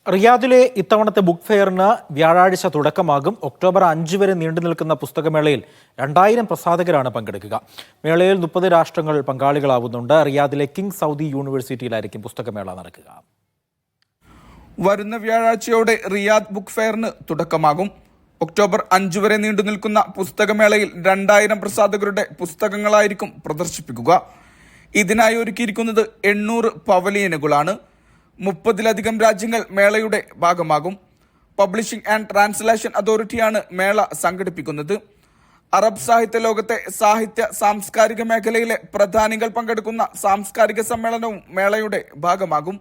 റിയാദിലെ ഇത്തവണത്തെ ബുക്ക് ഫെയറിന് വ്യാഴാഴ്ച തുടക്കമാകും. ഒക്ടോബർ 5 വരെ നീണ്ടു നിൽക്കുന്ന പുസ്തകമേളയിൽ 2000 പ്രസാധകരാണ് പങ്കെടുക്കുക. മേളയിൽ 30 രാഷ്ട്രങ്ങൾ പങ്കാളികളാവുന്നുണ്ട്. റിയാദിലെ കിങ് സൗദി യൂണിവേഴ്സിറ്റിയിലായിരിക്കും പുസ്തകമേള നടക്കുക. വരുന്ന വ്യാഴാഴ്ചയോടെ റിയാദ് ബുക്ക് ഫെയറിന് തുടക്കമാകും. ഒക്ടോബർ 5 വരെ നീണ്ടു നിൽക്കുന്ന പുസ്തകമേളയിൽ 2000 പ്രസാധകരുടെ പുസ്തകങ്ങളായിരിക്കും പ്രദർശിപ്പിക്കുക. ഇതിനായി ഒരുക്കിയിരിക്കുന്നത് 800 പവലിയനുകളാണ്. 30-ലധികം രാജ്യങ്ങൾ മേളയുടെ ഭാഗമാകും. പബ്ലിഷിംഗ് ആൻഡ് ട്രാൻസ്ലേഷൻ അതോറിറ്റിയാണ് മേള സംഘടിപ്പിക്കുന്നത്. അറബ് സാഹിത്യ ലോകത്തെ സാഹിത്യ സാംസ്കാരിക മേഖലയിലെ പ്രധാനികൾ പങ്കെടുക്കുന്ന സാംസ്കാരിക സമ്മേളനവും മേളയുടെ ഭാഗമാകും.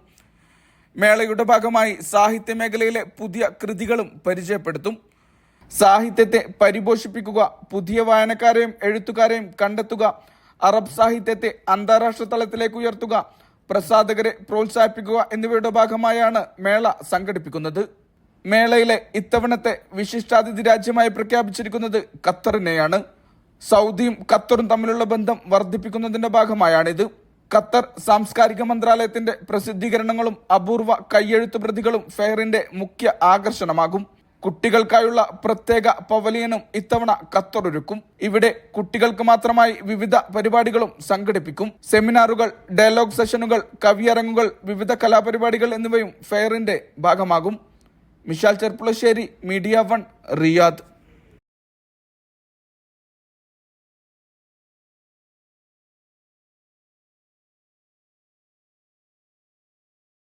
മേളയുടെ ഭാഗമായി സാഹിത്യ മേഖലയിലെ പുതിയ കൃതികളും പരിചയപ്പെടുത്തും. സാഹിത്യത്തെ പരിപോഷിപ്പിക്കുക, പുതിയ വായനക്കാരെയും എഴുത്തുകാരെയും കണ്ടെത്തുക, അറബ് സാഹിത്യത്തെ അന്താരാഷ്ട്ര തലത്തിലേക്ക് ഉയർത്തുക, പ്രസാധകരെ പ്രോത്സാഹിപ്പിക്കുക എന്നിവയുടെ ഭാഗമായാണ് മേള സംഘടിപ്പിക്കുന്നത്. മേളയിലെ ഇത്തവണത്തെ വിശിഷ്ടാതിഥി രാജ്യമായി പ്രഖ്യാപിച്ചിരിക്കുന്നത് ഖത്തറിനെയാണ്. സൗദിയും ഖത്തറും തമ്മിലുള്ള ബന്ധം വർദ്ധിപ്പിക്കുന്നതിന്റെ ഭാഗമായാണിത്. ഖത്തർ സാംസ്കാരിക മന്ത്രാലയത്തിന്റെ പ്രസിദ്ധീകരണങ്ങളും അപൂർവ കയ്യെഴുത്ത് പ്രതികളും ഫെയറിന്റെ മുഖ്യ ആകർഷണമാകും. കുട്ടികൾക്കായുള്ള പ്രത്യേക പവലിയനും ഇത്തവണ ഖത്തർ ഒരുക്കും. ഇവിടെ കുട്ടികൾക്ക് മാത്രമായി വിവിധ പരിപാടികളും സംഘടിപ്പിക്കും. സെമിനാറുകൾ, ഡയലോഗ് സെഷനുകൾ, കവിയരങ്ങുകൾ, വിവിധ കലാപരിപാടികൾ എന്നിവയും ഫെയറിന്റെ ഭാഗമാകും. Mishal Cherpulassery, media 1, Riyadh.